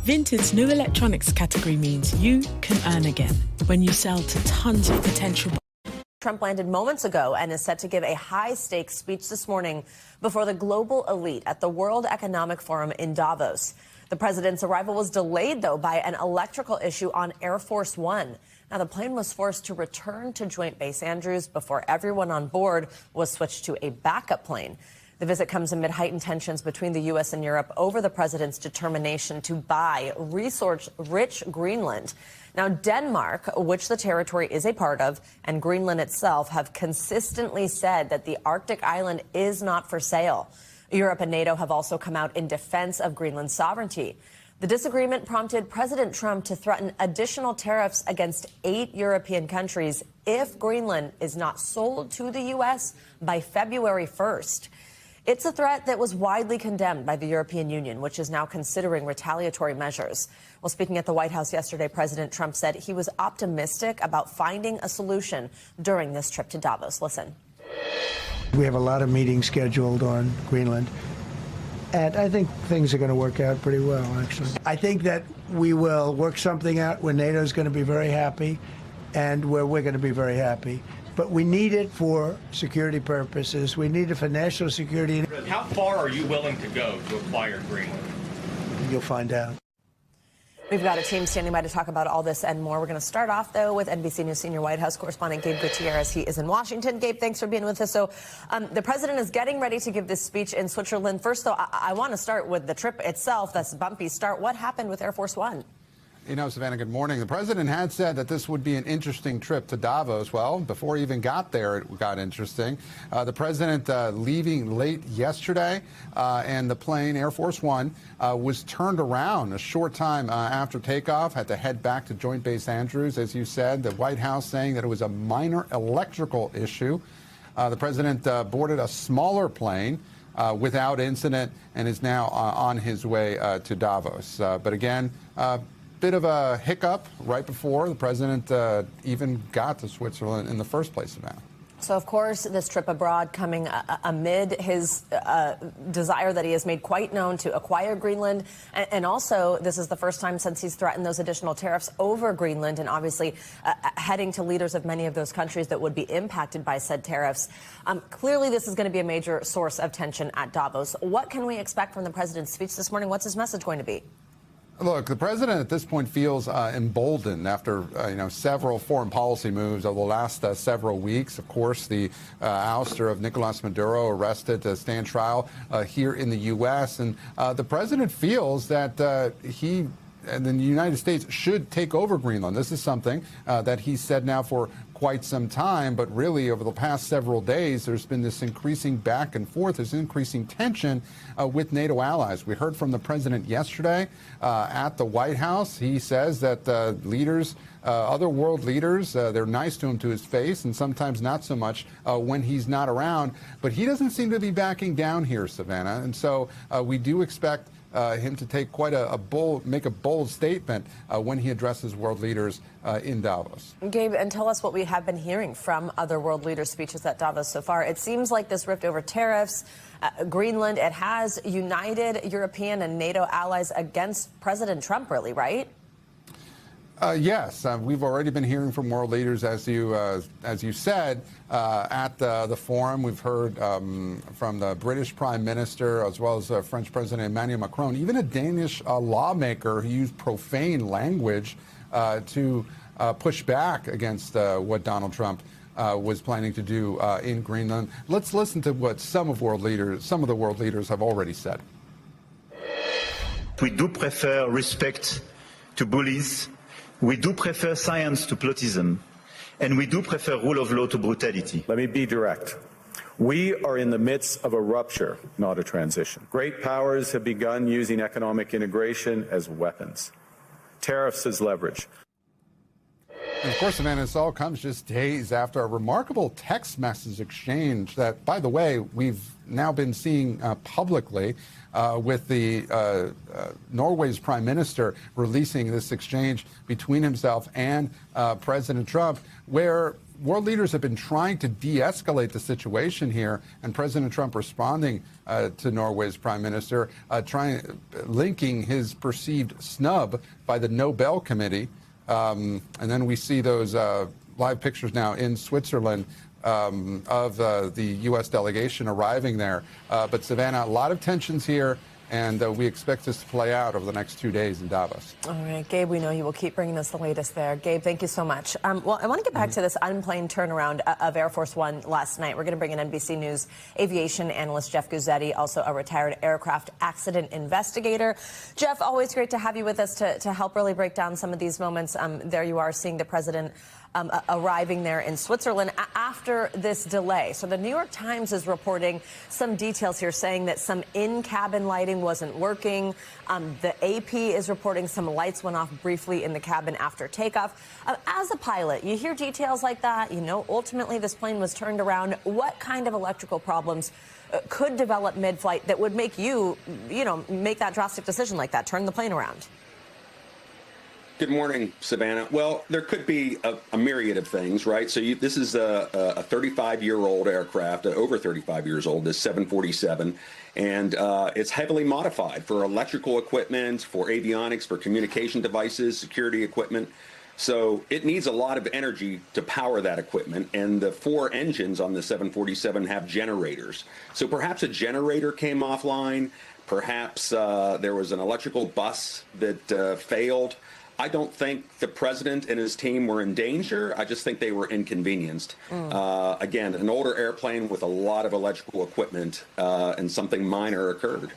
Vinted's new electronics category means you can earn again when you sell to tons of potential. Trump landed moments ago and is set to give a high-stakes speech this morning before the global elite at the World Economic Forum in Davos. The president's arrival was delayed, though, by an electrical issue on Air Force One. Now, the plane was forced to return to Joint Base Andrews before everyone on board was switched to a backup plane. The visit comes amid heightened tensions between the U.S. and Europe over the president's determination to buy resource-rich Greenland. Now, Denmark, which the territory is a part of, and Greenland itself have consistently said that the Arctic island is not for sale. Europe and NATO have also come out in defense of Greenland's sovereignty. The disagreement prompted President Trump to threaten additional tariffs against 8 European countries if Greenland is not sold to the U.S. by February 1st. It's a threat that was widely condemned by the European Union, which is now considering retaliatory measures. Well, speaking at the White House yesterday, President Trump said he was optimistic about finding a solution during this trip to Davos. Listen. We have a lot of meetings scheduled on Greenland, and I think things are going to work out pretty well, actually. I think that we will work something out where NATO is going to be very happy and where we're going to be very happy. But we need it for security purposes. We need it for national security. How far are you willing to go to acquire Greenland? You'll find out. We've got a team standing by to talk about all this and more. We're going to start off, though, with NBC News senior White House correspondent Gabe Gutierrez. He is in Washington. Gabe, thanks for being with us. So the president is getting ready to give this speech in Switzerland. First, though, I want to start with the trip itself. That's a bumpy start. What happened with Air Force One? You know, Savannah, good morning. The president had said that this would be an interesting trip to Davos. Well, before he even got there, it got interesting. The president leaving late yesterday, and the plane, Air Force One, was turned around a short time after takeoff, had to head back to Joint Base Andrews, as you said. The White House saying that it was a minor electrical issue. The president boarded a smaller plane without incident and is now on his way to Davos. But again, bit of a hiccup right before the president even got to Switzerland in the first place, Savannah. So, of course, this trip abroad coming amid his desire that he has made quite known to acquire Greenland. And also, this is the first time since he's threatened those additional tariffs over Greenland, and obviously heading to leaders of many of those countries that would be impacted by said tariffs. Clearly, this is going to be a major source of tension at Davos. What can we expect from the president's speech this morning? What's his message going to be? Look, the president at this point feels emboldened after several foreign policy moves over the last several weeks. Of course, the ouster of Nicolas Maduro, arrested to stand trial here in the U.S. And the president feels that he and the United States should take over Greenland. This is something that he said now for quite some time, but really over the past several days, there's been this increasing back and forth, there's increasing tension with NATO allies. We heard from the president yesterday at the White House. He says that leaders, other world leaders, they're nice to him to his face and sometimes not so much when he's not around. But he doesn't seem to be backing down here, Savannah. And so we do expect him to take quite make a bold statement when he addresses world leaders in Davos. Gabe, and tell us what we have been hearing from other world leaders' speeches at Davos so far. It seems like this rift over tariffs, Greenland, it has united European and NATO allies against President Trump, really, right? Yes, we've already been hearing from world leaders, as you said, at the forum. We've heard from the British Prime Minister as well as French President Emmanuel Macron, even a Danish lawmaker who used profane language to push back against what Donald Trump was planning to do in Greenland. Let's listen to what some of the world leaders have already said. We do prefer respect to bullies. We do prefer science to plotism, and we do prefer rule of law to brutality. Let me be direct. We are in the midst of a rupture, not a transition. Great powers have begun using economic integration as weapons, tariffs as leverage. And of course, Savannah, this all comes just days after a remarkable text message exchange that, by the way, we've now been seeing publicly with the Norway's prime minister releasing this exchange between himself and President Trump, where world leaders have been trying to de-escalate the situation here, and President Trump responding to Norway's prime minister, linking his perceived snub by the Nobel Committee. And then we see those live pictures now in Switzerland of the U.S. delegation arriving there. But Savannah, a lot of tensions here, and we expect this to play out over the next 2 days in Davos. All right, Gabe, we know you will keep bringing us the latest there. Gabe, thank you so much. Well, I want to get back to this unplanned turnaround of Air Force One last night. We're going to bring in NBC News aviation analyst Jeff Guzzetti, also a retired aircraft accident investigator. Jeff, always great to have you with us to help really break down some of these moments. There you are seeing the president arriving there in Switzerland after this delay. So the New York Times is reporting some details here, saying that some in-cabin lighting wasn't working. The AP is reporting some lights went off briefly in the cabin after takeoff. As a pilot, you hear details like that. You know, ultimately this plane was turned around. What kind of electrical problems could develop mid-flight that would make you make that drastic decision like that, turn the plane around? Good morning, Savannah. Well, there could be a myriad of things, right? So this is a 35-year-old aircraft, over 35 years old, this 747, and it's heavily modified for electrical equipment, for avionics, for communication devices, security equipment. So it needs a lot of energy to power that equipment, and the 4 engines on the 747 have generators. So perhaps a generator came offline, perhaps there was an electrical bus that failed. I don't think the president and his team were in danger. I just think they were inconvenienced. Again, an older airplane with a lot of electrical equipment, and something minor occurred.